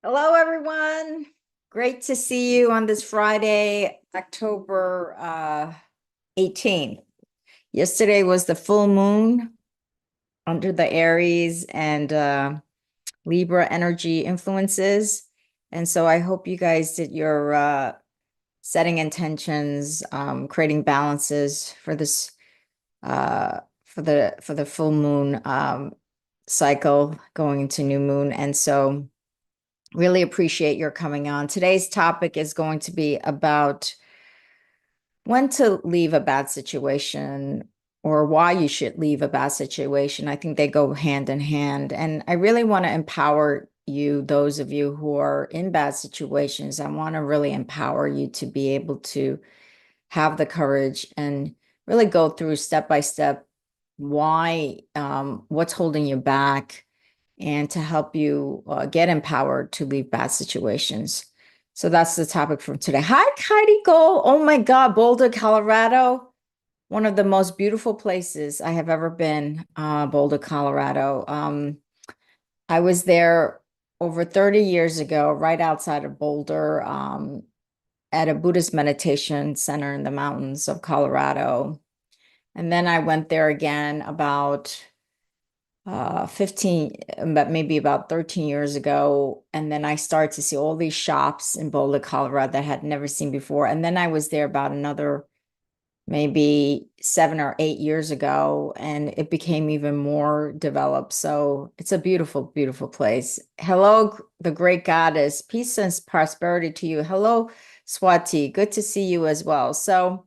Hello, everyone. Great to see you on this Friday, October 18th. Yesterday was the full moon under the Aries and Libra energy influences. And so I hope you guys did your setting intentions, creating balances for this for the full moon cycle going into new moon. And so really appreciate your coming on. Today's topic is going to be about when to leave a bad situation or why you should leave a bad situation. I think they go hand in hand. And I really want to empower you, those of you who are in bad situations. I want to really empower you to be able to have the courage and really go through step by step why, what's holding you back and to help you get empowered to leave bad situations. So that's the topic from today. Hi, Heidi Gold. Oh my God, Boulder, Colorado. One of the most beautiful places I have ever been, Boulder, Colorado. I was there over 30 years ago, right outside of Boulder, at a Buddhist meditation center in the mountains of Colorado. And then I went there again about 15, but maybe about 13 years ago. And then I started to see all these shops in Boulder, Colorado that I had never seen before. And then I was there about another maybe 7 or 8 years ago, and it became even more developed. So it's a beautiful, beautiful place. Hello, the great goddess. Peace and prosperity to you. Hello, Swati. Good to see you as well. So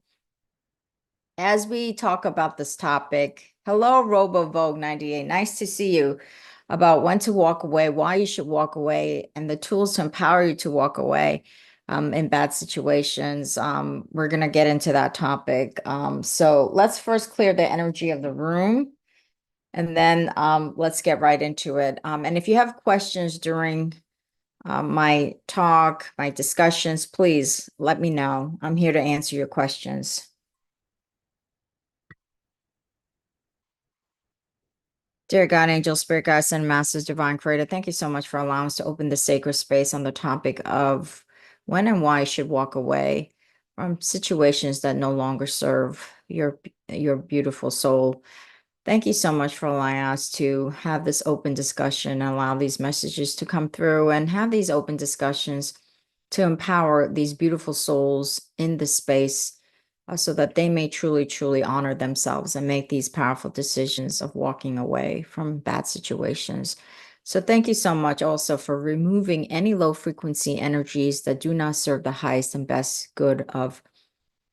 as we talk about this topic, hello, Robo Vogue 98. Nice to see you. About when to walk away, why you should walk away, and the tools to empower you to walk away in bad situations. We're going to get into that topic. So let's first clear the energy of the room, and then let's get right into it. And if you have questions during my talk, my discussions, please let me know. I'm here to answer your questions. Dear God, angel, spirit guides, and masters, divine creator, thank you so much for allowing us to open the sacred space on the topic of when and why you should walk away from situations that no longer serve your beautiful soul. Thank you so much for allowing us to have this open discussion, allow these messages to come through and have these open discussions to empower these beautiful souls in the space so that they may truly, truly honor themselves and make these powerful decisions of walking away from bad situations. So thank you so much also for removing any low frequency energies that do not serve the highest and best good of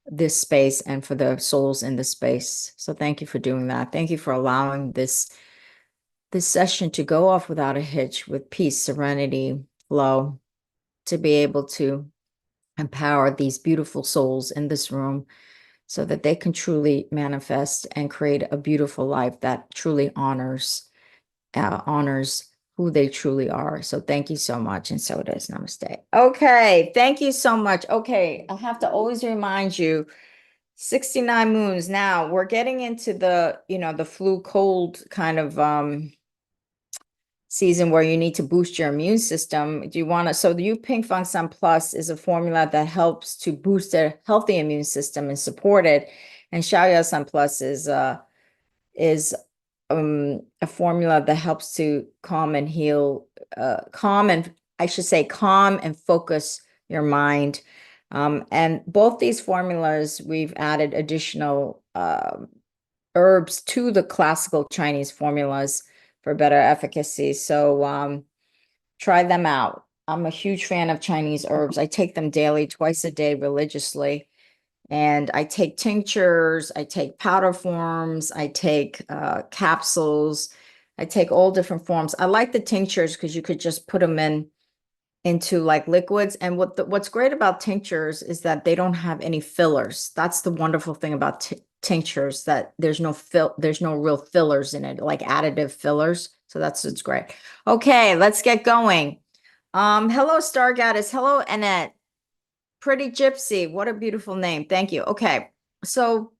this space and for the souls in the space. So thank you for doing that. Thank you for allowing this session to go off without a hitch, with peace, serenity, flow, to be able to empower these beautiful souls in this room so that they can truly manifest and create a beautiful life that truly honors who they truly are. So thank you so much. And so it is. Namaste. Okay. Thank you so much. Okay. I have to always remind you 69 moons. Now we're getting into the flu cold kind of season where you need to boost your immune system. Do you want to? So the U Pink Fang Sun Plus is a formula that helps to boost a healthy immune system and support it. And Xiaoya Sun Plus is a formula that helps to calm and heal, calm and I should say calm and focus your mind. And both these formulas, we've added additional herbs to the classical Chinese formulas for better efficacy. So try them out. I'm a huge fan of Chinese herbs. I take them daily, twice a day, religiously. And I take tinctures, I take powder forms, I take capsules, I take all different forms. I like the tinctures because you could just put them into like liquids. And what's great about tinctures is that they don't have any fillers. That's the wonderful thing about tinctures, that there's no real fillers in it, like additive fillers. So that's what's great. Okay, let's get going. Hello, Star Goddess. Hello, Annette. Pretty Gypsy. What a beautiful name. Thank you. So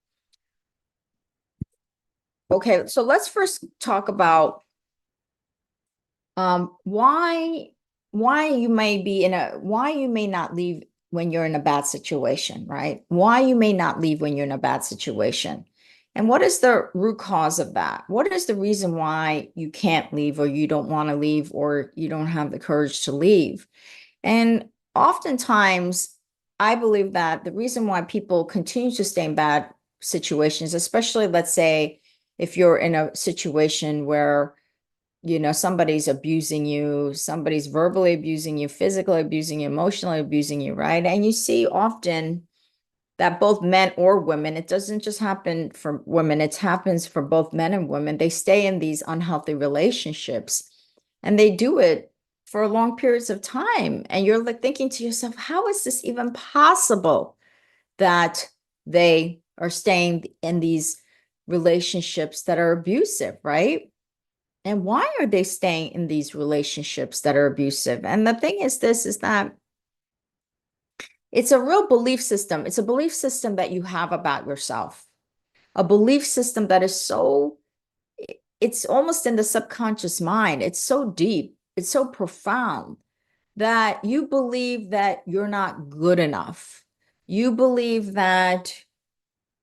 let's first talk about why why you may be in a, why you may not leave when you're in a bad situation, right? Why you may not leave when you're in a bad situation. And what is the root cause of that? What is the reason why you can't leave, or you don't want to leave, or you don't have the courage to leave? And oftentimes, I believe that the reason why people continue to stay in bad situations, especially let's say if you're in a situation where somebody's abusing you, somebody's verbally abusing you, physically abusing you, emotionally abusing you, right? And you see often that both men or women, it doesn't just happen for women, it happens for both men and women. They stay in these unhealthy relationships and they do it for long periods of time. And you're like thinking to yourself, how is this even possible that they are staying in these relationships that are abusive, right? And why are they staying in these relationships that are abusive? And the thing is this, is that it's a real belief system. It's a belief system that you have about yourself, a belief system that is so, it's almost in the subconscious mind. It's so deep, it's so profound that you believe that you're not good enough. You believe that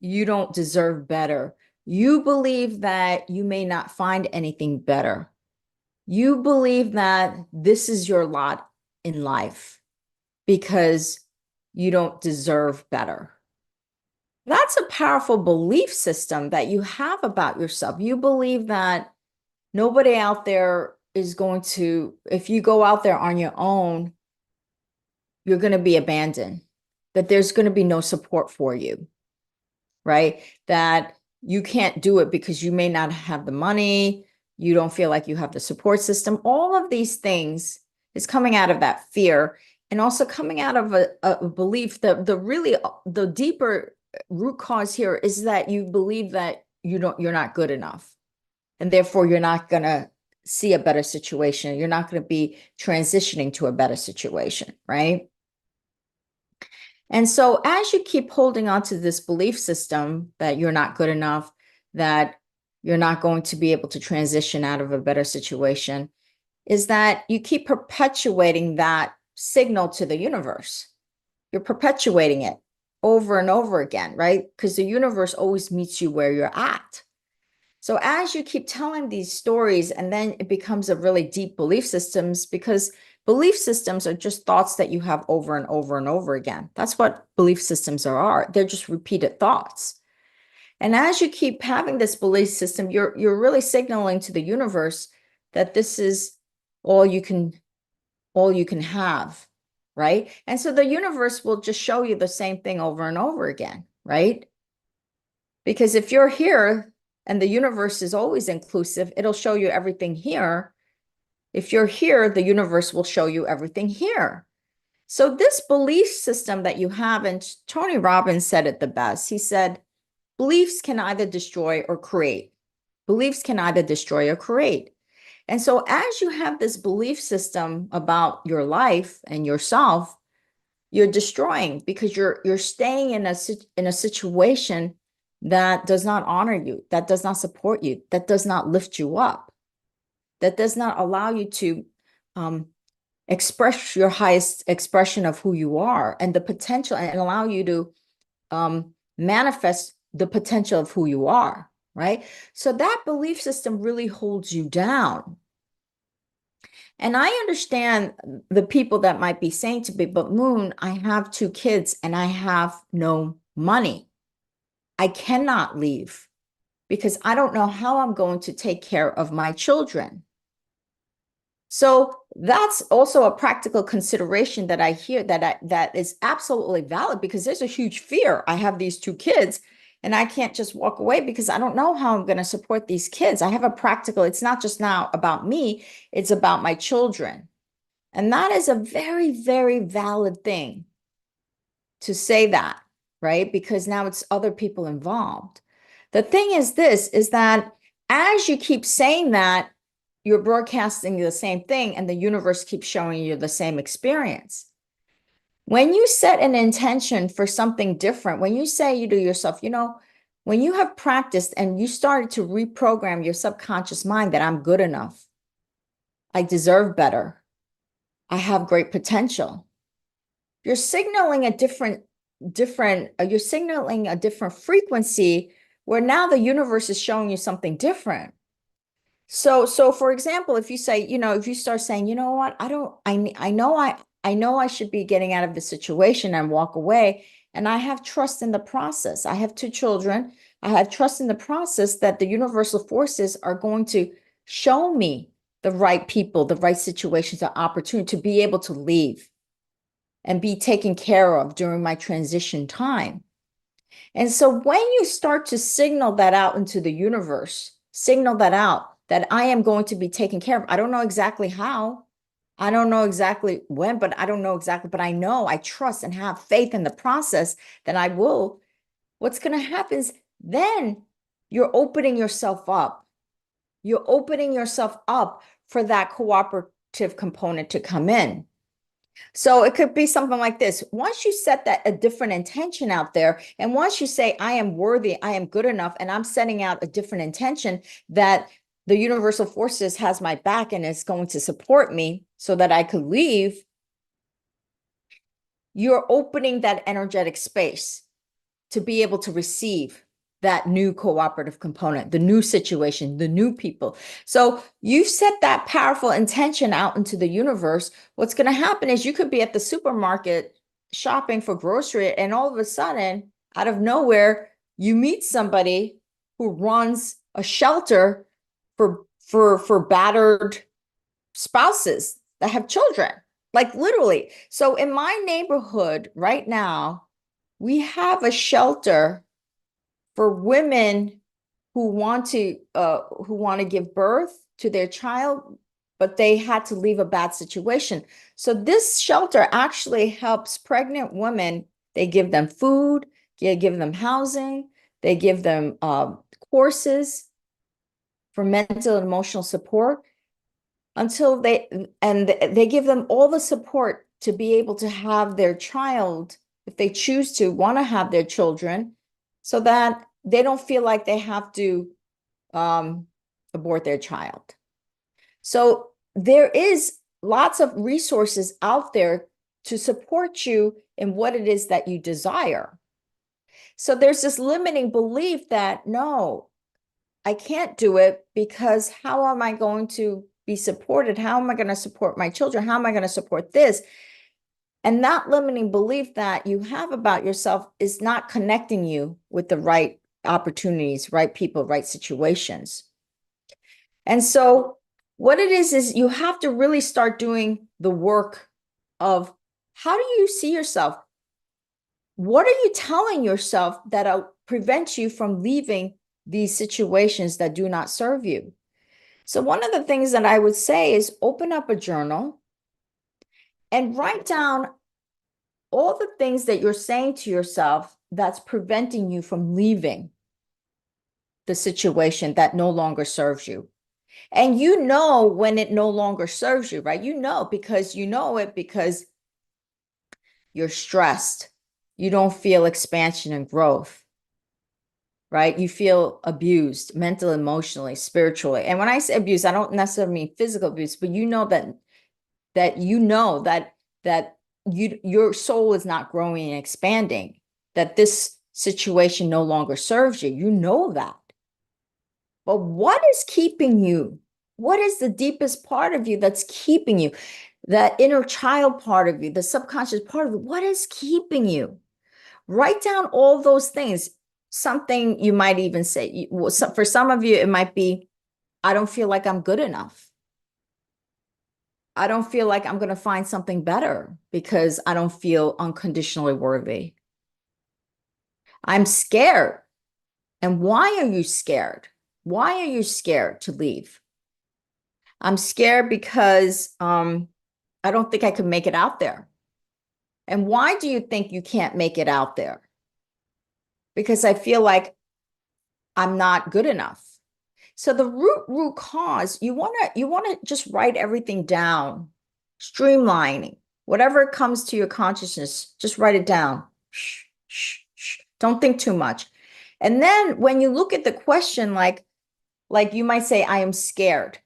you don't deserve better. You believe that you may not find anything better. You believe that this is your lot in life because you don't deserve better. That's a powerful belief system that you have about yourself. You believe that nobody out there is going to, if you go out there on your own, you're going to be abandoned, that there's going to be no support for you, right? That you can't do it because you may not have the money, you don't feel like you have the support system. All of these things is coming out of that fear, and also coming out of a belief that the deeper root cause here is that you believe that you're not good enough, and therefore you're not going to see a better situation. You're not going to be transitioning to a better situation, right? And so as you keep holding on to this belief system that you're not good enough, that you're not going to be able to transition out of a better situation, is that you keep perpetuating that signal to the universe. You're perpetuating it over and over again, right? Because the universe always meets you where you're at. So as you keep telling these stories, and then it becomes a really deep belief systems, because belief systems are just thoughts that you have over and over and over again. That's what belief systems are. They're just repeated thoughts. And as you keep having this belief system, you're really signaling to the universe that this is all you can have, right? And so the universe will just show you the same thing over and over again, right? Because if you're here and the universe is always inclusive, it'll show you everything here. If you're here, the universe will show you everything here. So this belief system that you have, and Tony Robbins said it the best. He said, beliefs can either destroy or create. Beliefs can either destroy or create. And so as you have this belief system about your life and yourself, you're destroying, because you're staying in a situation that does not honor you, that does not support you, that does not lift you up, that does not allow you to express your highest expression of who you are and the potential, and allow you to manifest the potential of who you are, right? So that belief system really holds you down. And I understand the people that might be saying to me, but Moon, I have 2 kids and I have no money. I cannot leave because I don't know how I'm going to take care of my children. So that's also a practical consideration that I hear that is absolutely valid, because there's a huge fear. I have these 2 kids and I can't just walk away because I don't know how I'm going to support these kids. I have a practical, it's not just now about me, it's about my children. And that is a very, very valid thing to say that, right? Because now it's other people involved. The thing is this, is that as you keep saying that, you're broadcasting the same thing and the universe keeps showing you the same experience. When you set an intention for something different, when you say to yourself, when you have practiced and you started to reprogram your subconscious mind that I'm good enough, I deserve better, I have great potential. You're signaling a you're signaling a different frequency where now the universe is showing you something different. So for example, if you say, if you start saying, you know what, I know I should be getting out of the situation and walk away. And I have trust in the process. I have 2 children. I have trust in the process that the universal forces are going to show me the right people, the right situations, the opportunity to be able to leave and be taken care of during my transition time. And so when you start to signal that out into the universe, signal that out that I am going to be taken care of. I don't know exactly how. I don't know exactly when, but I don't know exactly, but I know I trust and have faith in the process that I will. What's going to happen is then you're opening yourself up. You're opening yourself up for that cooperative component to come in. So it could be something like this. Once you set that a different intention out there, and once you say, I am worthy, I am good enough, and I'm setting out a different intention that the universal forces has my back and is going to support me so that I could leave, you're opening that energetic space to be able to receive that new cooperative component, the new situation, the new people. So you set that powerful intention out into the universe. What's going to happen is you could be at the supermarket shopping for grocery, and all of a sudden, out of nowhere, you meet somebody who runs a shelter for battered spouses that have children, like literally. So in my neighborhood right now, we have a shelter for women who want to give birth to their child, but they had to leave a bad situation. So this shelter actually helps pregnant women. They give them food, they give them housing, they give them courses for mental and emotional support until they give them all the support to be able to have their child, if they choose to want to have their children, so that they don't feel like they have to abort their child. So there is lots of resources out there to support you in what it is that you desire. So there's this limiting belief that, no, I can't do it because how am I going to be supported? How am I going to support my children? How am I going to support this? And that limiting belief that you have about yourself is not connecting you with the right opportunities, right people, right situations. And so what it is you have to really start doing the work of how do you see yourself? What are you telling yourself that'll prevent you from leaving these situations that do not serve you? So one of the things that I would say is open up a journal and write down all the things that you're saying to yourself that's preventing you from leaving the situation that no longer serves you. And you know when it no longer serves you, right? You know because you're stressed. You don't feel expansion and growth, right? You feel abused mentally, emotionally, spiritually. And when I say abuse, I don't necessarily mean physical abuse, but you know that your soul is not growing and expanding, that this situation no longer serves you. You know that. But what is keeping you? What is the deepest part of you that's keeping you? That inner child part of you, the subconscious part of you, what is keeping you? Write down all those things. Something you might even say, for some of you, it might be, I don't feel like I'm good enough. I don't feel like I'm going to find something better because I don't feel unconditionally worthy. I'm scared. And why are you scared? Why are you scared to leave? I'm scared because I don't think I can make it out there. And why do you think you can't make it out there? Because I feel like I'm not good enough. So the root cause, you want to just write everything down, streamlining, whatever comes to your consciousness, just write it down. Shh, shh, shh. Don't think too much. And then when you look at the question, like you might say, I am scared.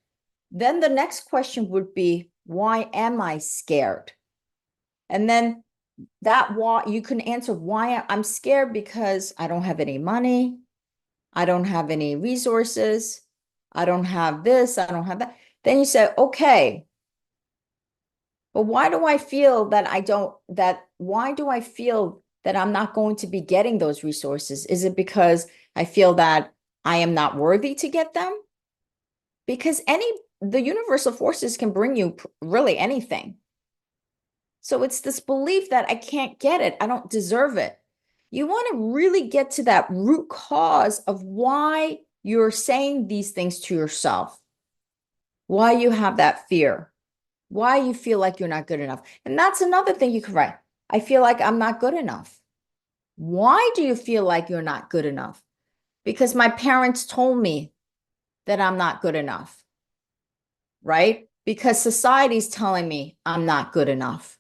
Then the next question would be, Why am I scared? And then that why you can answer why I'm scared because I don't have any money. I don't have any resources. I don't have this. I don't have that. Then you say, okay, but why do I feel that why do I feel that I'm not going to be getting those resources? Is it because I feel that I am not worthy to get them? Because the universal forces can bring you really anything. So it's this belief that I can't get it. I don't deserve it. You want to really get to that root cause of why you're saying these things to yourself, why you have that fear, why you feel like you're not good enough. And that's another thing you can write. I feel like I'm not good enough. Why do you feel like you're not good enough? Because my parents told me that I'm not good enough, right? Because society's telling me I'm not good enough.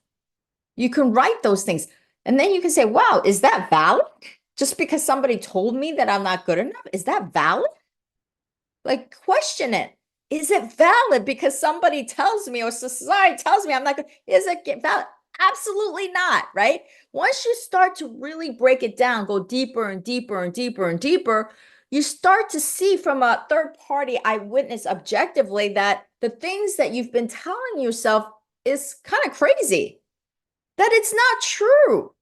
You can write those things. And then you can say, wow, is that valid? Just because somebody told me that I'm not good enough, is that valid? Like, question it. Is it valid because somebody tells me or society tells me I'm not good? Is it valid? Absolutely not, right? Once you start to really break it down, go deeper and deeper and deeper and deeper, you start to see from a third party eyewitness objectively that the things that you've been telling yourself is kind of crazy, that it's not true.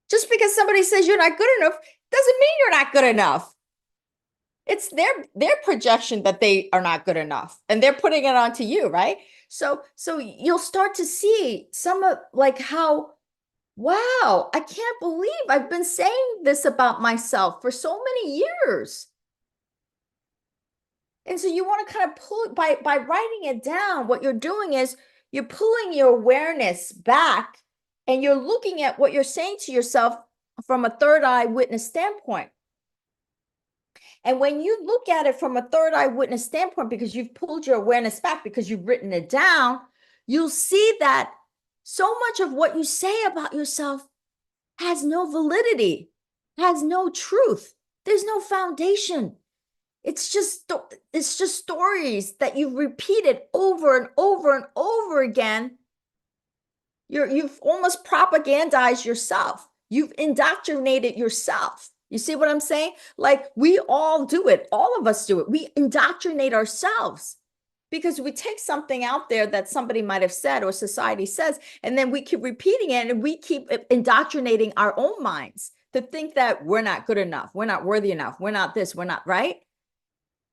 Just because somebody says you're not good enough doesn't mean you're not good enough. It's their projection that they are not good enough, and they're putting it onto you, right? So you'll start to see some of like how, wow, I can't believe I've been saying this about myself for so many years. And so you want to kind of pull by writing it down, what you're doing is you're pulling your awareness back and you're looking at what you're saying to yourself from a third eye witness standpoint. And when you look at it from a third eye witness standpoint, because you've pulled your awareness back, because you've written it down, you'll see that so much of what you say about yourself has no validity, has no truth. There's no foundation. It's just stories that you've repeated over and over and over again. You've almost propagandized yourself. You've indoctrinated yourself. You see what I'm saying? Like, we all do it. All of us do it. We indoctrinate ourselves because we take something out there that somebody might have said or society says, and then we keep repeating it and we keep indoctrinating our own minds to think that we're not good enough, we're not worthy enough, we're not this, we're not right.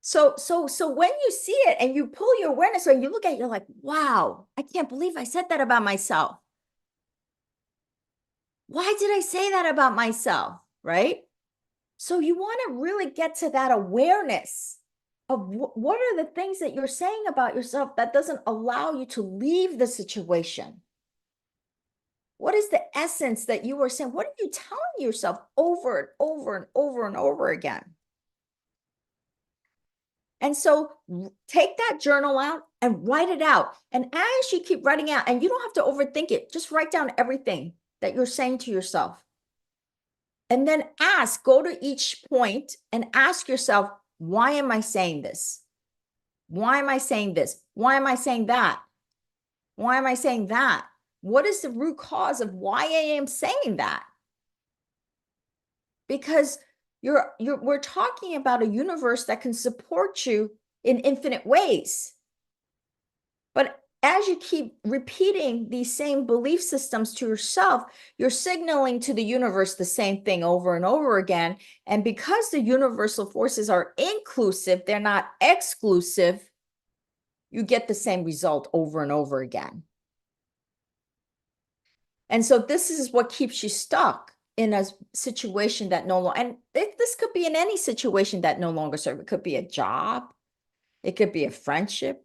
So when you see it and you pull your awareness and you look at it, you're like, wow, I can't believe I said that about myself. Why did I say that about myself? Right? So you want to really get to that awareness of what are the things that you're saying about yourself that doesn't allow you to leave the situation. What is the essence that you are saying? What are you telling yourself over and over and over and over again? And so take that journal out and write it out. And as you keep writing out, and you don't have to overthink it, just write down everything that you're saying to yourself. And then go to each point and ask yourself, why am I saying this? Why am I saying this? Why am I saying that? Why am I saying that? What is the root cause of why I am saying that? Because we're talking about a universe that can support you in infinite ways. But as you keep repeating these same belief systems to yourself, you're signaling to the universe the same thing over and over again. And because the universal forces are inclusive, they're not exclusive, you get the same result over and over again. And so this is what keeps you stuck in a situation that no longer, and this could be in any situation that no longer serves. It could be a job, it could be a friendship,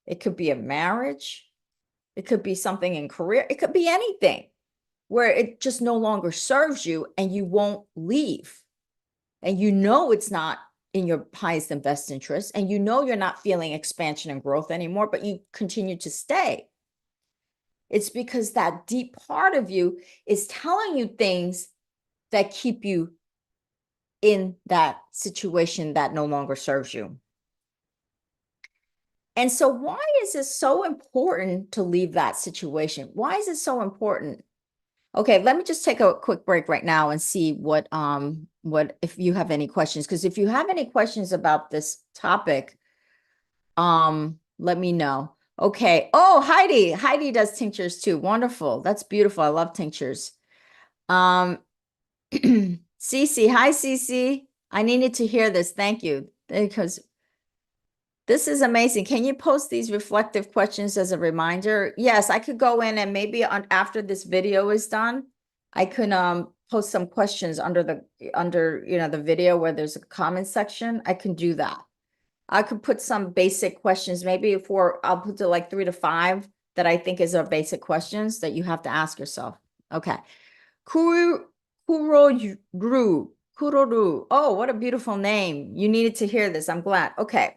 it could be a marriage, it could be something in career, it could be anything where it just no longer serves you and you won't leave. And you know it's not in your highest and best interest, and you know you're not feeling expansion and growth anymore, but you continue to stay. It's because that deep part of you is telling you things that keep you in that situation that no longer serves you. And so why is it so important to leave that situation? Why is it so important? Okay, let me just take a quick break right now and see what if you have any questions. Because if you have any questions about this topic, let me know. Okay. Oh, Heidi. Heidi does tinctures too. Wonderful. That's beautiful. I love tinctures. Um, Cece. Hi, Cece. I needed to hear this. Thank you. Because this is amazing. Can you post these reflective questions as a reminder? Yes, I could go in and maybe after this video is done, I could post some questions under the video where there's a comment section. I can do that. I could put some basic questions, maybe I'll put to like 3 to 5 that I think is our basic questions that you have to ask yourself. Okay. Kuroru. Kuroru. Oh, what a beautiful name. You needed to hear this. I'm glad. Okay.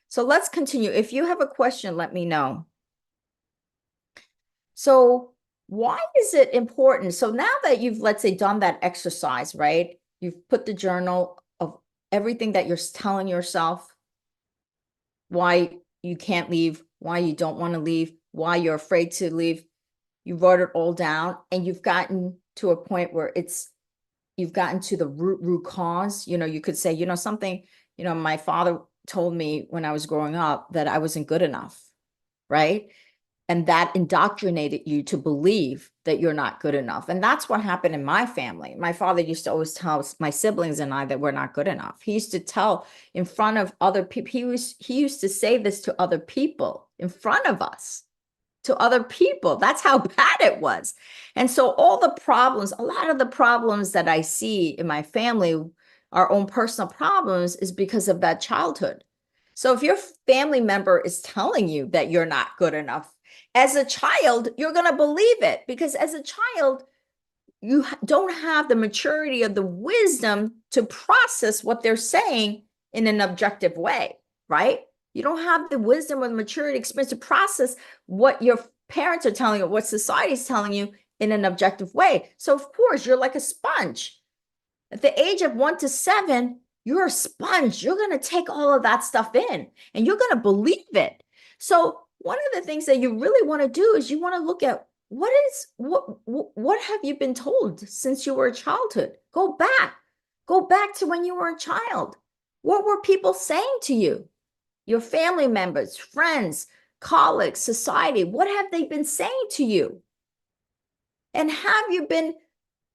So let's continue. If you have a question, let me know. So why is it important? So now that you've, let's say, done that exercise, right? You've put the journal of everything that you're telling yourself, why you can't leave, why you don't want to leave, why you're afraid to leave. You wrote it all down and you've gotten to a point where you've gotten to the root cause. You could say, something, my father told me when I was growing up that I wasn't good enough, right? And that indoctrinated you to believe that you're not good enough. And that's what happened in my family. My father used to always tell my siblings and I that we're not good enough. He used to tell in front of other people. He used to say this to other people in front of us, to other people. That's how bad it was. And so a lot of the problems that I see in my family, our own personal problems, is because of that childhood. So if your family member is telling you that you're not good enough, as a child, you're going to believe it, because as a child, you don't have the maturity or the wisdom to process what they're saying in an objective way, right? You don't have the wisdom or the maturity experience to process what your parents are telling you, what society is telling you in an objective way. So of course, you're like a sponge. At the age of 1 to 7, you're a sponge. You're going to take all of that stuff in and you're going to believe it. So one of the things that you really want to do is you want to look at what have you been told since you were a childhood? Go back to when you were a child. What were people saying to you? Your family members, friends, colleagues, society, what have they been saying to you? And have you been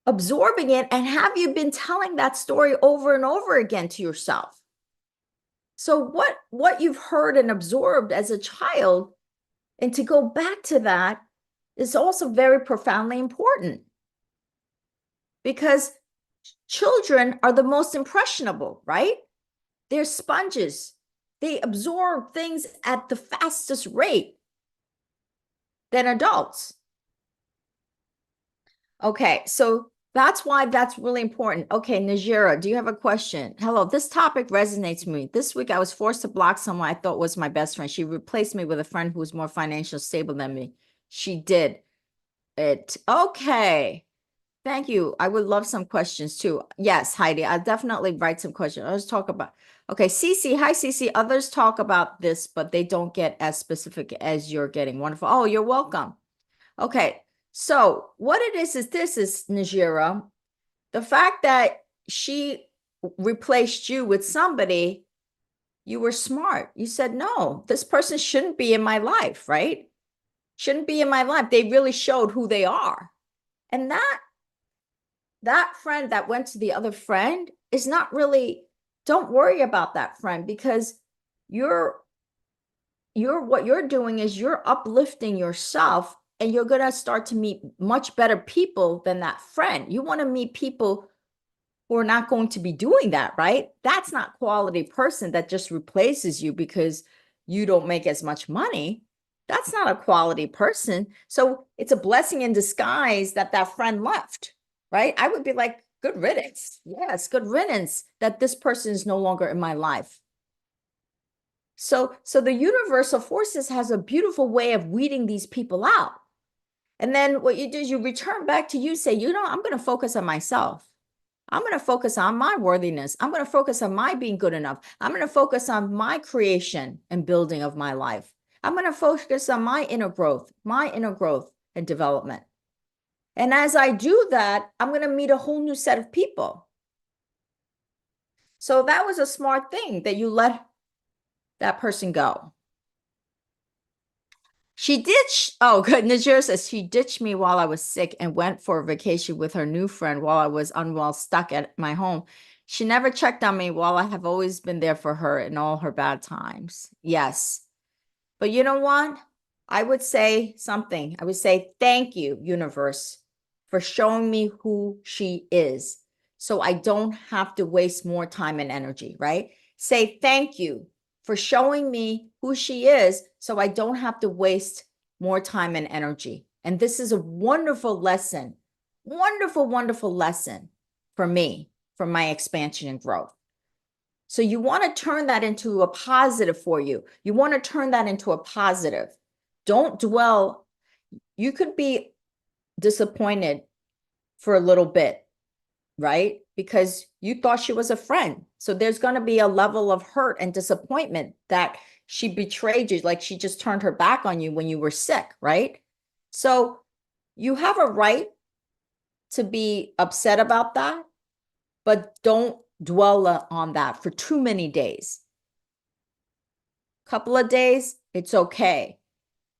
absorbing it, and have you been telling that story over and over again to yourself? So what you've heard and absorbed as a child, and to go back to that, is also very profoundly important, because children are the most impressionable, right? They're sponges. They absorb things at the fastest rate than adults. Okay, so that's why that's really important. Okay, Najira, do you have a question? Hello, this topic resonates with me. This week I was forced to block someone I thought was my best friend. She replaced me with a friend who was more financially stable than me. She did it. Okay. Thank you. I would love some questions too. Yes, Heidi, I'll definitely write some questions. Let's talk about. Okay, Cece. Hi, Cece. Others talk about this, but they don't get as specific as you're getting. Wonderful. Oh, you're welcome. Okay, so what it is this is, Najira, the fact that she replaced you with somebody, you were smart. You said, no, this person shouldn't be in my life, right? Shouldn't be in my life. They really showed who they are. And that friend that went to the other friend is not really, don't worry about that friend, because what you're doing is you're uplifting yourself, and you're going to start to meet much better people than that friend. You want to meet people who are not going to be doing that, right? That's not quality person that just replaces you because you don't make as much money. That's not a quality person. So it's a blessing in disguise that that friend left, right? I would be like, good riddance. Yes, good riddance that this person is no longer in my life. So the universal forces has a beautiful way of weeding these people out. And then what you do is you return back to you, say, I'm going to focus on myself. I'm going to focus on my worthiness. I'm going to focus on my being good enough. I'm going to focus on my creation and building of my life. I'm going to focus on my inner growth and development. And as I do that, I'm going to meet a whole new set of people. So that was a smart thing that you let that person go. She ditched, oh, good. Najir says she ditched me while I was sick and went for a vacation with her new friend while I was unwell, stuck at my home. She never checked on me while I have always been there for her in all her bad times. Yes. But you know what? I would say something. I would say, thank you, universe, for showing me who she is. So I don't have to waste more time and energy, right? Say thank you for showing me who she is so I don't have to waste more time and energy. And this is a wonderful lesson, wonderful, wonderful lesson for me, for my expansion and growth. So you want to turn that into a positive for you. You want to turn that into a positive. Don't dwell. You could be disappointed for a little bit, right? Because you thought she was a friend. So there's going to be a level of hurt and disappointment that she betrayed you, like she just turned her back on you when you were sick, right? So you have a right to be upset about that, but don't dwell on that for too many days. Couple of days, it's okay.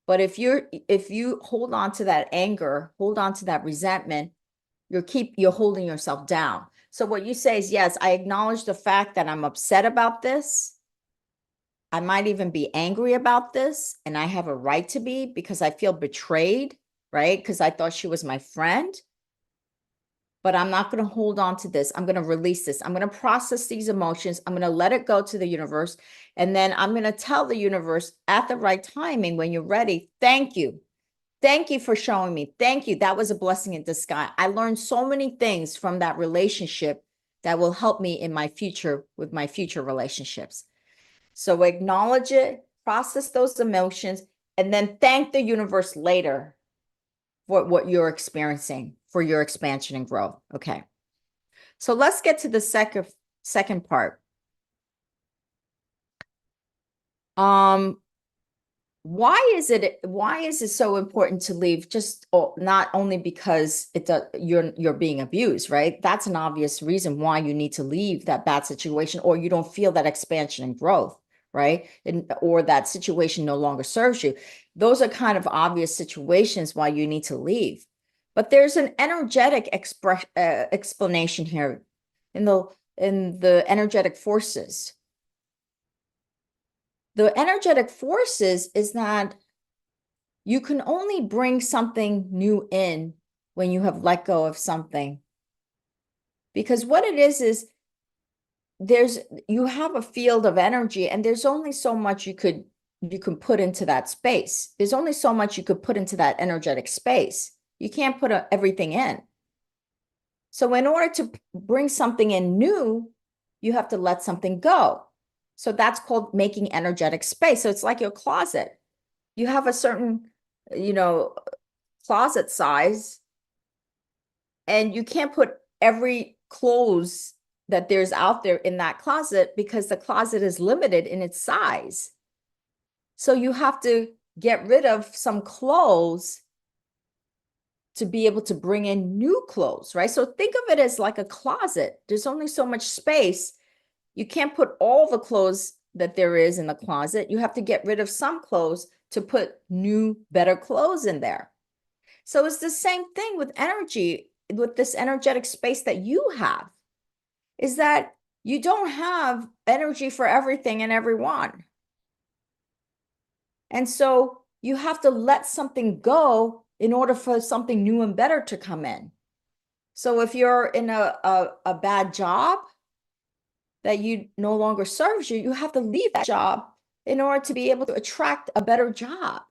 But if you hold on to that anger, hold on to that resentment, you're holding yourself down. So what you say is, yes, I acknowledge the fact that I'm upset about this. I might even be angry about this, and I have a right to be because I feel betrayed, right? Because I thought she was my friend. But I'm not going to hold on to this. I'm going to release this. I'm going to process these emotions. I'm going to let it go to the universe. And then I'm going to tell the universe at the right timing, when you're ready, thank you. Thank you for showing me. Thank you. That was a blessing in disguise. I learned so many things from that relationship that will help me in my future with my future relationships. So acknowledge it, process those emotions, and then thank the universe later for what you're experiencing for your expansion and growth. Okay. So let's get to the second part. Why is it so important to leave? Just not only because you're being abused, right? That's an obvious reason why you need to leave that bad situation, or you don't feel that expansion and growth, right? Or that situation no longer serves you. Those are kind of obvious situations why you need to leave. But there's an energetic explanation here in the energetic forces. The energetic forces is that you can only bring something new in when you have let go of something. Because what it is you have a field of energy, and there's only so much you can put into that space. There's only so much you could put into that energetic space. You can't put everything in. So in order to bring something in new, you have to let something go. So that's called making energetic space. So it's like your closet. You have a certain, closet size, and you can't put every clothes that there's out there in that closet because the closet is limited in its size. So you have to get rid of some clothes to be able to bring in new clothes, right? So think of it as like a closet. There's only so much space. You can't put all the clothes that there is in the closet. You have to get rid of some clothes to put new, better clothes in there. So it's the same thing with energy, with this energetic space that you have, is that you don't have energy for everything and everyone. And so you have to let something go in order for something new and better to come in. So if you're in a bad job that you no longer serves you, you have to leave that job in order to be able to attract a better job.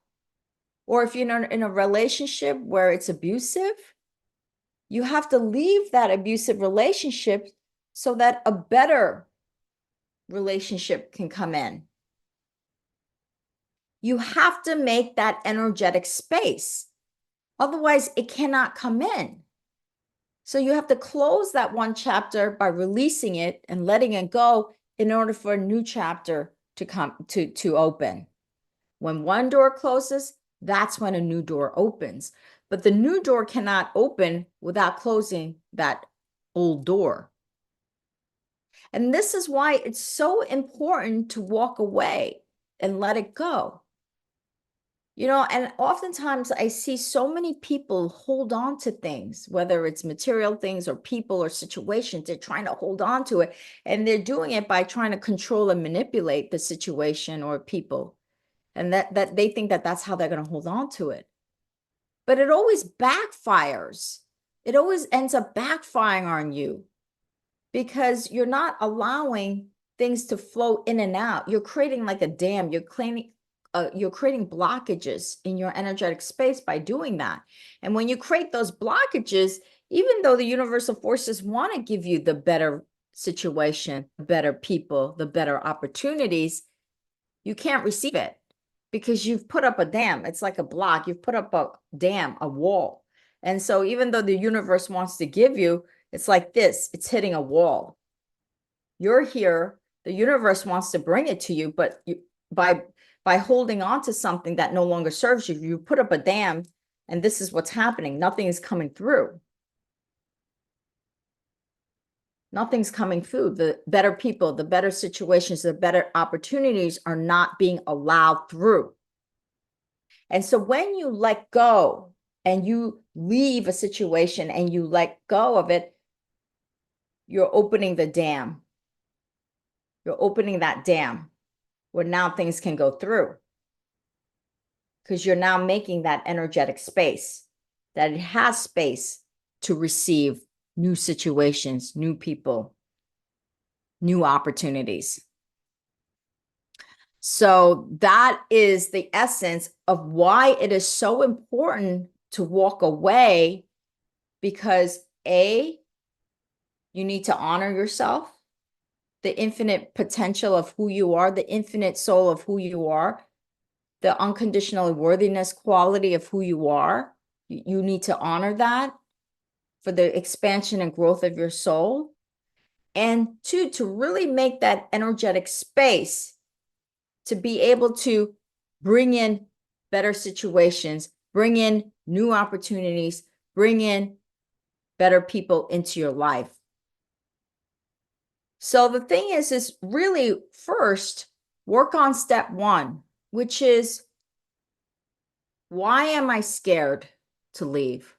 Or if you're in a relationship where it's abusive, you have to leave that abusive relationship so that a better relationship can come in. You have to make that energetic space. Otherwise, it cannot come in. So you have to close that one chapter by releasing it and letting it go in order for a new chapter to come to open. When one door closes, that's when a new door opens. But the new door cannot open without closing that old door. And this is why it's so important to walk away and let it go. You know, and oftentimes I see so many people hold on to things, whether it's material things or people or situations, they're trying to hold on to it. And they're doing it by trying to control and manipulate the situation or people. And that they think that that's how they're going to hold on to it. But it always backfires. It always ends up backfiring on you because you're not allowing things to flow in and out. You're creating like a dam. You're creating blockages in your energetic space by doing that. And when you create those blockages, even though the universal forces want to give you the better situation, the better people, the better opportunities, you can't receive it because you've put up a dam. It's like a block. You've put up a dam, a wall. And so even though the universe wants to give you, it's like this, it's hitting a wall. You're here, the universe wants to bring it to you, but by holding on to something that no longer serves you, you put up a dam, and this is what's happening. Nothing is coming through. Nothing's coming through. The better people, the better situations, the better opportunities are not being allowed through. And so when you let go and you leave a situation and you let go of it, you're opening the dam. You're opening that dam where now things can go through. Because you're now making that energetic space, that it has space to receive new situations, new people, new opportunities. So that is the essence of why it is so important to walk away, because A, you need to honor yourself, the infinite potential of who you are, the infinite soul of who you are, the unconditional worthiness quality of who you are. You need to honor that for the expansion and growth of your soul. And two, to really make that energetic space to be able to bring in better situations, bring in new opportunities, bring in better people into your life. So the thing is really first work on step one, which is, why am I scared to leave?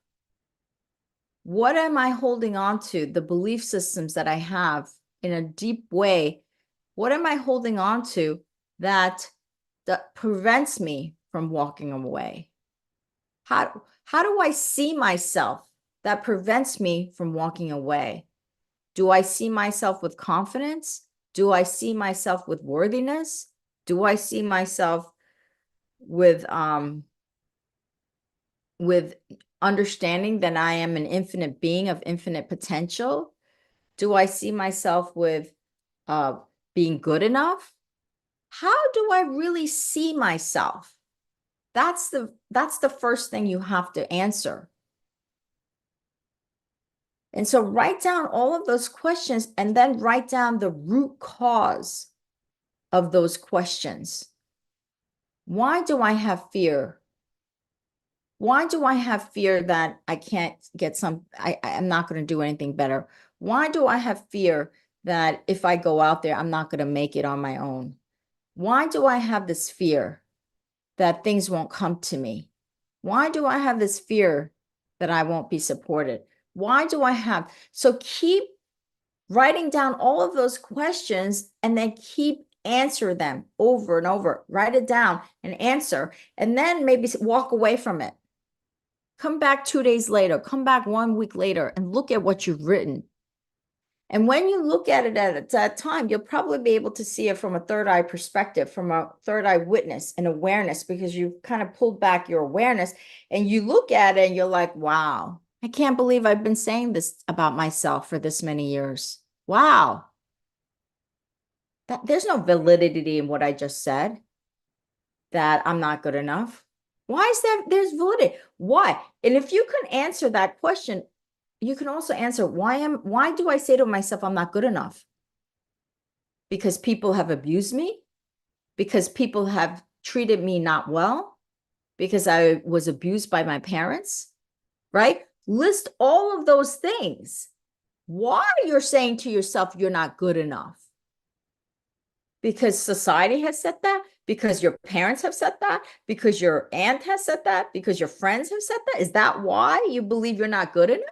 What am I holding on to? The belief systems that I have in a deep way. What am I holding on to that prevents me from walking away? How do I see myself that prevents me from walking away? Do I see myself with confidence? Do I see myself with worthiness? Do I see myself with understanding that I am an infinite being of infinite potential? Do I see myself with being good enough? How do I really see myself? That's the first thing you have to answer. And so write down all of those questions and then write down the root cause of those questions. Why do I have fear? Why do I have fear that I can't get I'm not going to do anything better? Why do I have fear that if I go out there, I'm not going to make it on my own? Why do I have this fear that things won't come to me? Why do I have this fear that I won't be supported? Why do I have? So keep writing down all of those questions and then keep answer them over and over. Write it down and answer, and then maybe walk away from it. Come back 2 days later, come back 1 week later and look at what you've written. And when you look at it at that time, you'll probably be able to see it from a third eye perspective, from a third eye witness and awareness, because you've kind of pulled back your awareness and you look at it and you're like, wow, I can't believe I've been saying this about myself for this many years. Wow. There's no validity in what I just said, that I'm not good enough. Why is that? There's validity. Why? And if you can answer that question, you can also answer, why do I say to myself, I'm not good enough? Because people have abused me? Because people have treated me not well? Because I was abused by my parents, right? List all of those things. Why you're saying to yourself, you're not good enough? Because society has said that, because your parents have said that, because your aunt has said that, because your friends have said that. Is that why you believe you're not good enough?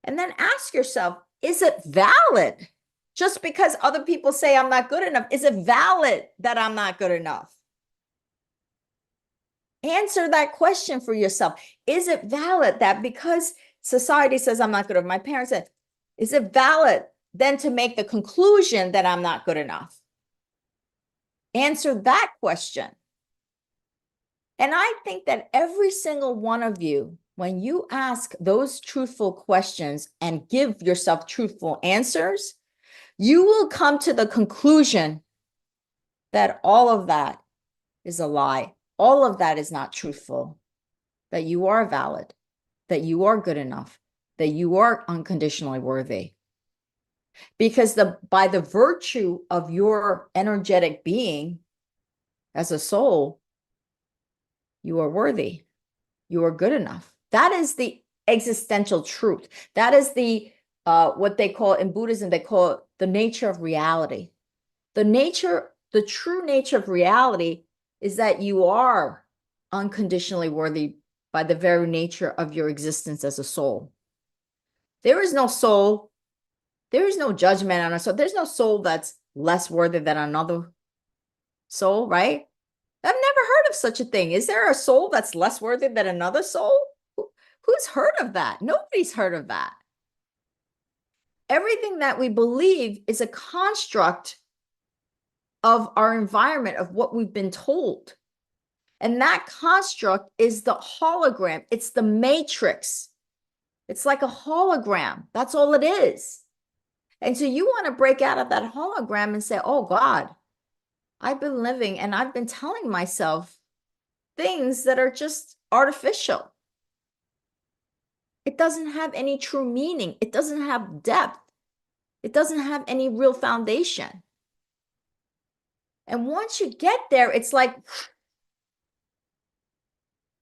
And then ask yourself, is it valid? Just because other people say I'm not good enough, is it valid that I'm not good enough? Answer that question for yourself. Is it valid that because society says I'm not good enough, my parents said, is it valid then to make the conclusion that I'm not good enough? Answer that question. And I think that every single one of you, when you ask those truthful questions and give yourself truthful answers, you will come to the conclusion that all of that is a lie. All of that is not truthful, that you are valid, that you are good enough, that you are unconditionally worthy. Because by the virtue of your energetic being as a soul, you are worthy. You are good enough. That is the existential truth. That is the what they call in Buddhism, they call it the nature of reality. The true nature of reality is that you are unconditionally worthy by the very nature of your existence as a soul. There is no soul, there is no judgment on a soul. There's no soul that's less worthy than another soul, right? I've never heard of such a thing. Is there a soul that's less worthy than another soul? Who's heard of that? Nobody's heard of that. Everything that we believe is a construct of our environment, of what we've been told. And that construct is the hologram. It's the matrix. It's like a hologram. That's all it is. And so you want to break out of that hologram and say, oh God, I've been living and I've been telling myself things that are just artificial. It doesn't have any true meaning. It doesn't have depth. It doesn't have any real foundation. And once you get there, it's like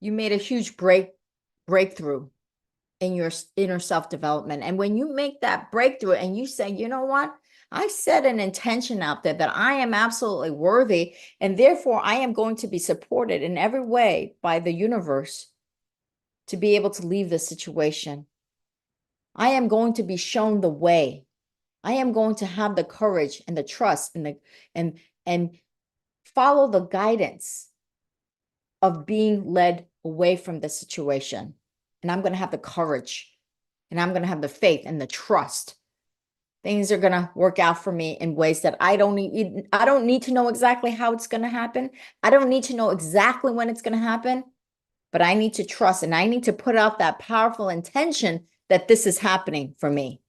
you made a huge breakthrough in your inner self-development. And when you make that breakthrough and you say, you know what? I set an intention out there that I am absolutely worthy, and therefore I am going to be supported in every way by the universe to be able to leave this situation. I am going to be shown the way. I am going to have the courage and the trust and follow the guidance of being led away from the situation. And I'm going to have the courage, and I'm going to have the faith and the trust. Things are going to work out for me in ways that I don't need to know exactly how it's going to happen. I don't need to know exactly when it's going to happen, but I need to trust, and I need to put out that powerful intention that this is happening for me,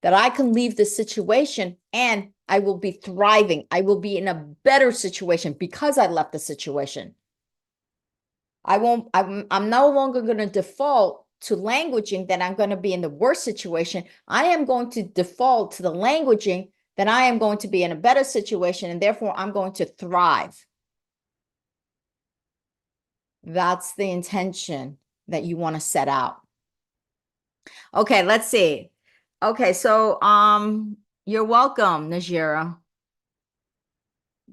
that I can leave this situation and I will be thriving. I will be in a better situation because I left the situation. I'm no longer going to default to languaging that I'm going to be in the worst situation. I am going to default to the languaging that I am going to be in a better situation, and therefore I'm going to thrive. That's the intention that you want to set out. Okay, let's see. Okay, so you're welcome, Najira.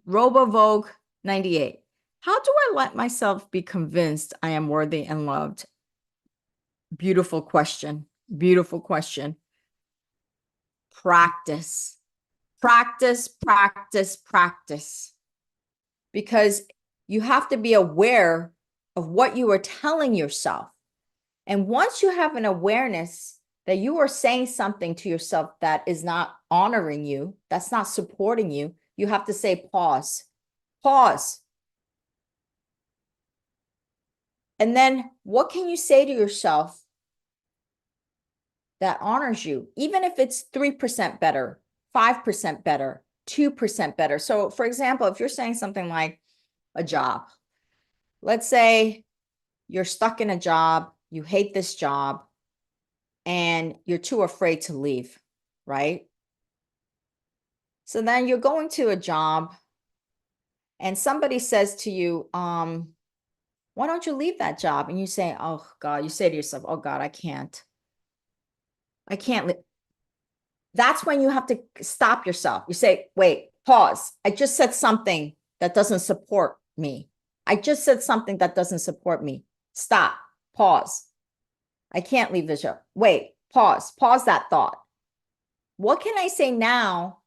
RoboVogue 98. How do I let myself be convinced I am worthy and loved? Beautiful question. Beautiful question. Practice. Practice, practice, practice. Because you have to be aware of what you are telling yourself. And once you have an awareness that you are saying something to yourself that is not honoring you, that's not supporting you, you have to say pause. Pause. And then what can you say to yourself that honors you, even if it's 3% better, 5% better, 2% better? So for example, if you're saying something like a job, let's say you're stuck in a job, you hate this job, and you're too afraid to leave, right? So then you're going to a job and somebody says to you, why don't you leave that job? And you say, oh God, you say to yourself, oh God, I can't. That's when you have to stop yourself. You say, wait, pause. I just said something that doesn't support me. I just said something that doesn't support me. Stop, pause. I can't leave this job. Wait, pause that thought. What can I say now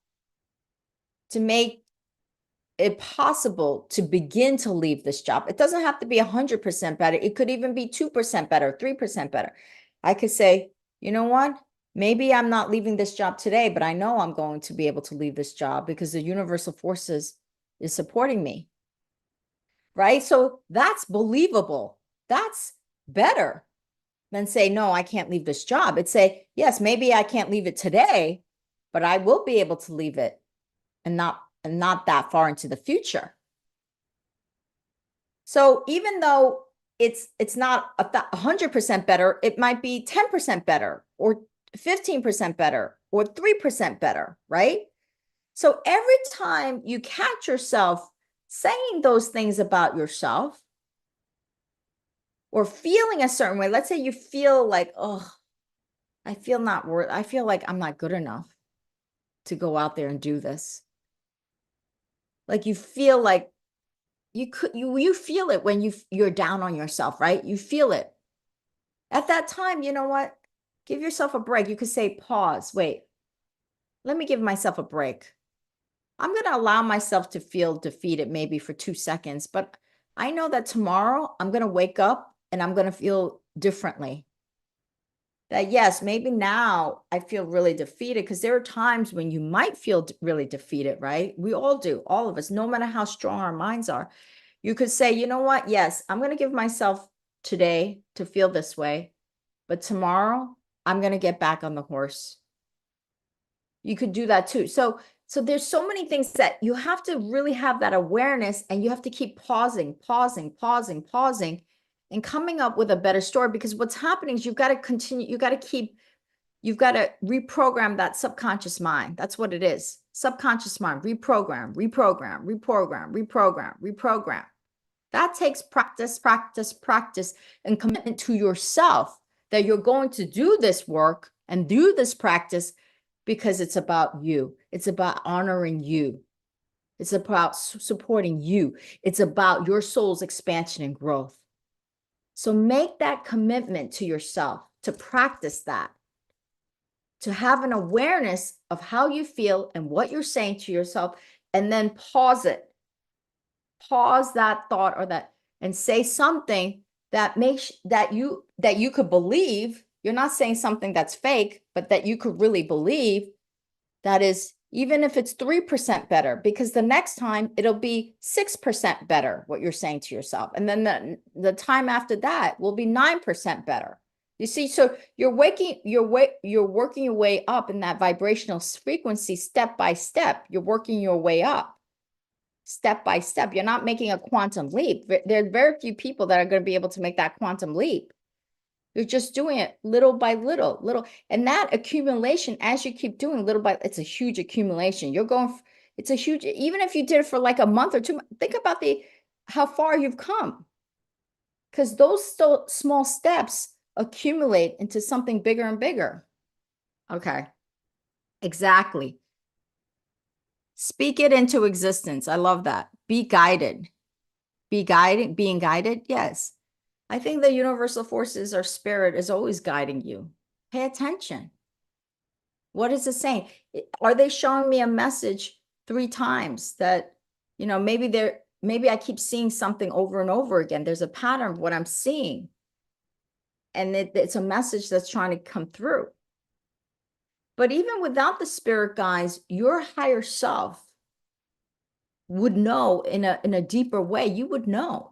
to make it possible to begin to leave this job? It doesn't have to be 100% better. It could even be 2% better, 3% better. I could say, you know what? Maybe I'm not leaving this job today, but I know I'm going to be able to leave this job because the universal forces is supporting me. Right? So that's believable. That's better than say, no, I can't leave this job. It's say, yes, maybe I can't leave it today, but I will be able to leave it and not that far into the future. So even though it's not 100% better, it might be 10% better or 15% better or 3% better, right? So every time you catch yourself saying those things about yourself or feeling a certain way, let's say you feel like, oh, I feel like I'm not good enough to go out there and do this. Like you feel like you feel it when you're down on yourself, right? You feel it. At that time, you know what? Give yourself a break. You could say, pause, wait, let me give myself a break. I'm going to allow myself to feel defeated maybe for 2 seconds, but I know that tomorrow I'm going to wake up and I'm going to feel differently. That yes, maybe now I feel really defeated because there are times when you might feel really defeated, right? We all do, all of us, no matter how strong our minds are. You could say, you know what? Yes, I'm going to give myself today to feel this way, but tomorrow I'm going to get back on the horse. You could do that too. So there's so many things that you have to really have that awareness, and you have to keep pausing, and coming up with a better story, because what's happening is you've got to continue, you've got to reprogram that subconscious mind. That's what it is. Subconscious mind, reprogram. That takes practice, and commitment to yourself that you're going to do this work and do this practice because it's about you. It's about honoring you. It's about supporting you. It's about your soul's expansion and growth. So make that commitment to yourself to practice that, to have an awareness of how you feel and what you're saying to yourself, and then pause it. Pause that thought and say something that makes that you could believe. You're not saying something that's fake, but that you could really believe. That is, even if it's 3% better, because the next time it'll be 6% better, what you're saying to yourself. And then the time after that will be 9% better. You see, so you're working your way up in that vibrational frequency step by step. You're working your way up step by step. You're not making a quantum leap. There are very few people that are going to be able to make that quantum leap. You're just doing it little by little. And that accumulation, as you keep doing little by, it's a huge accumulation. It's a huge, even if you did it for like a month or 2, think about how far you've come. Because those small steps accumulate into something bigger and bigger. Okay, exactly. Speak it into existence. I love that. Be guided. Being guided. Yes. I think the universal forces or spirit is always guiding you. Pay attention. What is it saying? Are they showing me a message 3 times that, maybe I keep seeing something over and over again. There's a pattern of what I'm seeing. And it's a message that's trying to come through. But even without the spirit guides, your higher self would know in a deeper way. You would know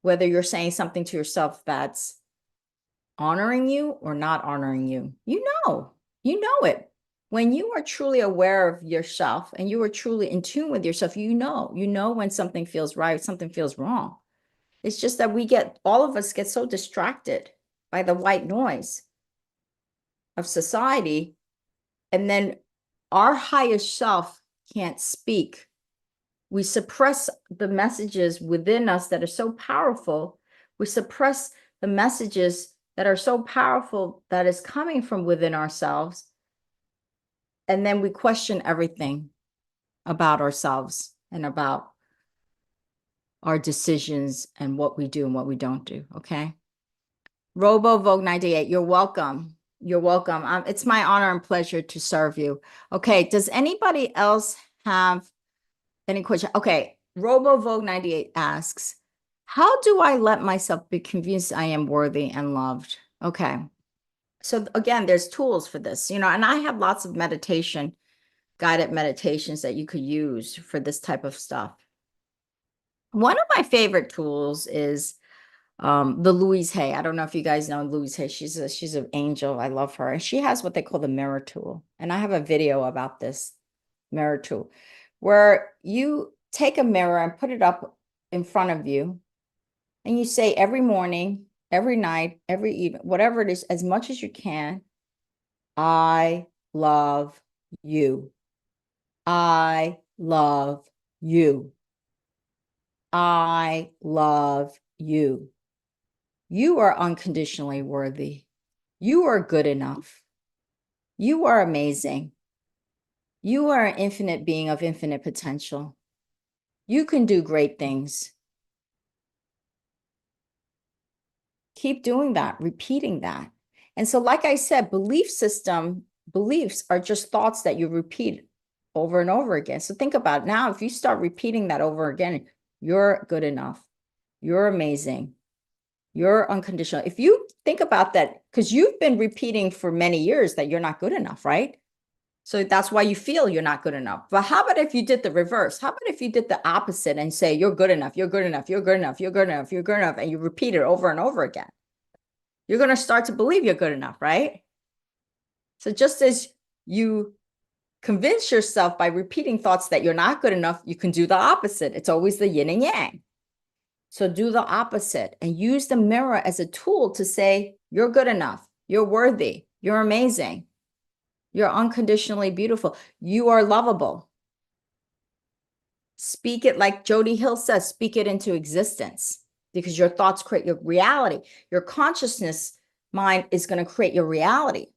whether you're saying something to yourself that's honoring you or not honoring you. You know it. When you are truly aware of yourself and you are truly in tune with yourself, you know when something feels right, something feels wrong. It's just that all of us get so distracted by the white noise of society, and then our higher self can't speak. We suppress the messages within us that are so powerful. We suppress the messages that are so powerful that is coming from within ourselves. And then we question everything about ourselves and about our decisions and what we do and what we don't do. Okay. Robo Vogue 98, you're welcome. You're welcome. It's my honor and pleasure to serve you. Okay. Does anybody else have any question? Okay. Robo Vogue 98 asks, how do I let myself be convinced I am worthy and loved? Okay. So again, there's tools for this, and I have lots of guided meditations that you could use for this type of stuff. One of my favorite tools is the Louise Hay. I don't know if you guys know Louise Hay. She's an angel. I love her. And she has what they call the mirror tool. And I have a video about this mirror tool where you take a mirror and put it up in front of you. And you say every morning, every night, every evening, whatever it is, as much as you can, I love you. I love you. I love you. You are unconditionally worthy. You are good enough. You are amazing. You are an infinite being of infinite potential. You can do great things. Keep doing that, repeating that. And so, like I said, beliefs are just thoughts that you repeat over and over again. So think about it. Now, if you start repeating that over again, you're good enough. You're amazing. You're unconditional. If you think about that, because you've been repeating for many years that you're not good enough, right? So that's why you feel you're not good enough. But how about if you did the reverse? How about if you did the opposite and say, you're good enough, you're good enough, you're good enough, you're good enough, you're good enough, and you repeat it over and over again? You're going to start to believe you're good enough, right? So just as you convince yourself by repeating thoughts that you're not good enough, you can do the opposite. It's always the yin and yang. So do the opposite and use the mirror as a tool to say, you're good enough, you're worthy, you're amazing, you're unconditionally beautiful, you are lovable. Speak it like Jody Hill says, speak it into existence, because your thoughts create your reality. Your consciousness mind is going to create your reality.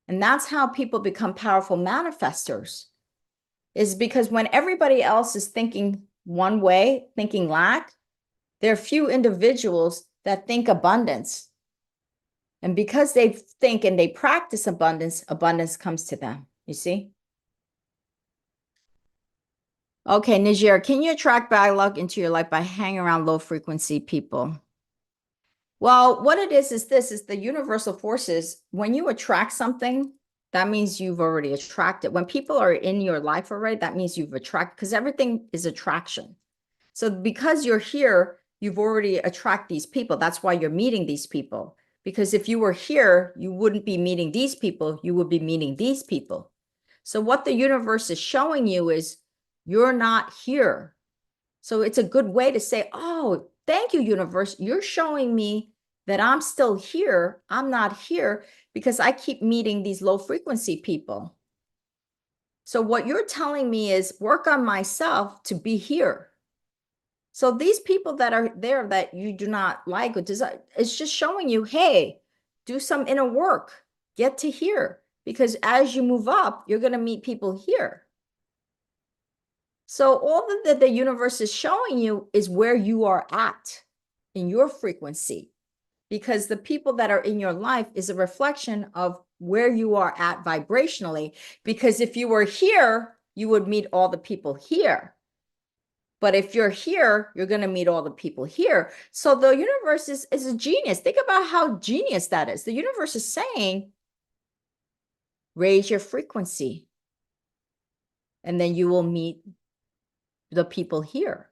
And that's how people become powerful manifestors, is because when everybody else is thinking one way, thinking lack, there are few individuals that think abundance. And because they think and they practice abundance, abundance comes to them. You see? Okay, Niger, can you attract bad luck into your life by hanging around low frequency people? Well, what it is this is the universal forces. When you attract something, that means you've already attracted. When people are in your life already, that means you've attracted, because everything is attraction. So because you're here, you've already attracted these people. That's why you're meeting these people. Because if you were here, you wouldn't be meeting these people. You would be meeting these people. So what the universe is showing you is you're not here. So it's a good way to say, oh, thank you, universe. You're showing me that I'm still here. I'm not here because I keep meeting these low frequency people. So what you're telling me is work on myself to be here. So these people that are there that you do not like or desire, it's just showing you, hey, do some inner work, get to here. Because as you move up, you're going to meet people here. So all that the universe is showing you is where you are at in your frequency, because the people that are in your life is a reflection of where you are at vibrationally. Because if you were here, you would meet all the people here. But if you're here, you're going to meet all the people here. So the universe is a genius. Think about how genius that is. The universe is saying, raise your frequency, and then you will meet the people here.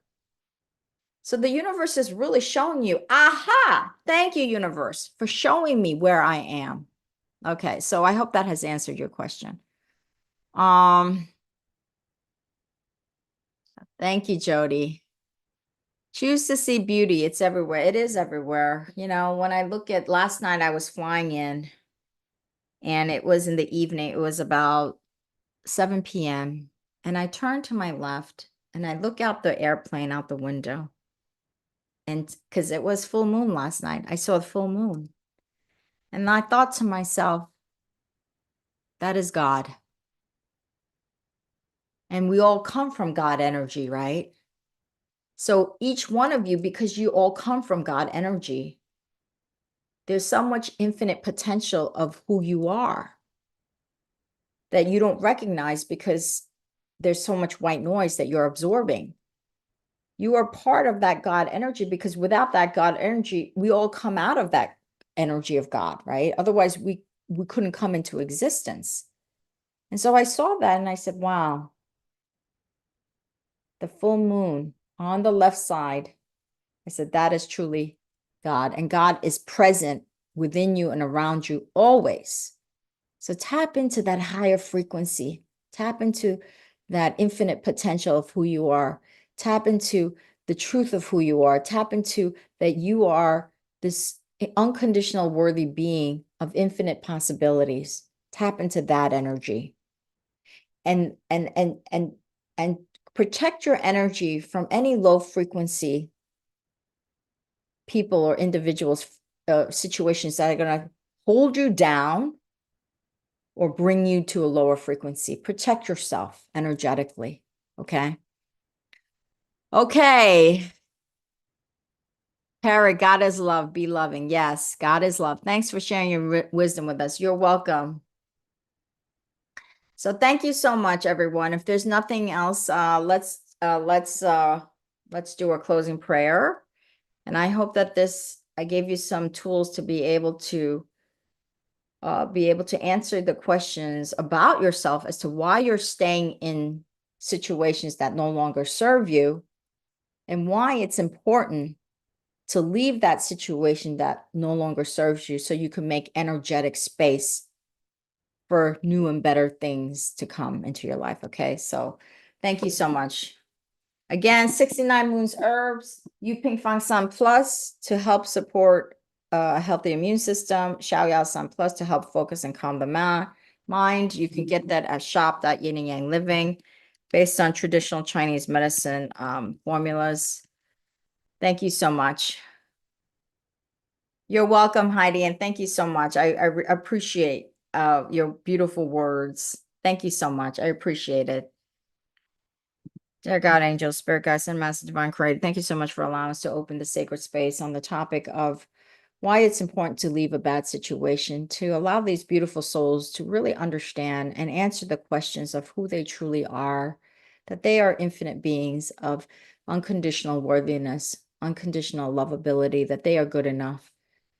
So the universe is really showing you, aha, thank you, universe, for showing me where I am. Okay, so I hope that has answered your question. Thank you, Jody. Choose to see beauty. It's everywhere. It is everywhere. You know, when I look at last night, I was flying in and it was in the evening. It was about 7 p.m. And I turned to my left and I look out the airplane out the window. And because it was full moon last night, I saw the full moon. And I thought to myself, that is God. And we all come from God energy, right? So each one of you, because you all come from God energy, there's so much infinite potential of who you are that you don't recognize because there's so much white noise that you're absorbing. You are part of that God energy because without that God energy, we all come out of that energy of God, right? Otherwise, we couldn't come into existence. And so I saw that and I said, wow, the full moon on the left side. I said, that is truly God. And God is present within you and around you always. So tap into that higher frequency. Tap into that infinite potential of who you are. Tap into the truth of who you are. Tap into that you are this unconditional worthy being of infinite possibilities. Tap into that energy. And protect your energy from any low frequency people or individuals, situations that are going to hold you down or bring you to a lower frequency. Protect yourself energetically. Okay. Okay. Parrot, God is love. Be loving. Yes, God is love. Thanks for sharing your wisdom with us. You're welcome. So thank you so much, everyone. If there's nothing else, let's do a closing prayer. And I hope that I gave you some tools to be able to answer the questions about yourself as to why you're staying in situations that no longer serve you and why it's important to leave that situation that no longer serves you so you can make energetic space for new and better things to come into your life. Okay, so thank you so much. Again, 69 Moons Herbs, Yu Ping Fang Sun Plus to help support a healthy immune system, Xiao Yao Sun Plus to help focus and calm the mind. You can get that at shop.yin and yang living based on traditional Chinese medicine formulas. Thank you so much. You're welcome, Heidi, and thank you so much. I appreciate your beautiful words. Thank you so much. I appreciate it. Dear God, angels, spirit guides, and master divine creator, thank you so much for allowing us to open the sacred space on the topic of why it's important to leave a bad situation, to allow these beautiful souls to really understand and answer the questions of who they truly are, that they are infinite beings of unconditional worthiness, unconditional lovability, that they are good enough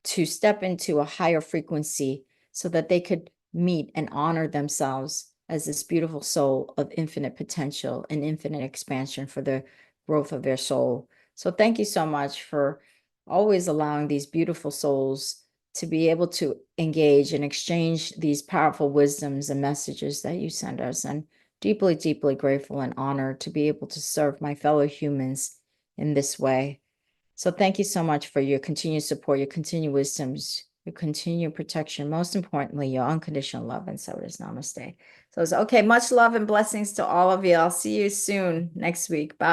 to step into a higher frequency so that they could meet and honor themselves as this beautiful soul of infinite potential and infinite expansion for the growth of their soul. So thank you so much for always allowing these beautiful souls to be able to engage and exchange these powerful wisdoms and messages that you send us. And deeply, deeply grateful and honored to be able to serve my fellow humans in this way. So thank you so much for your continued support, your continued wisdoms, your continued protection, most importantly, your unconditional love. And so it is. Namaste. So it's okay. Much love and blessings to all of you. I'll see you soon next week. Bye.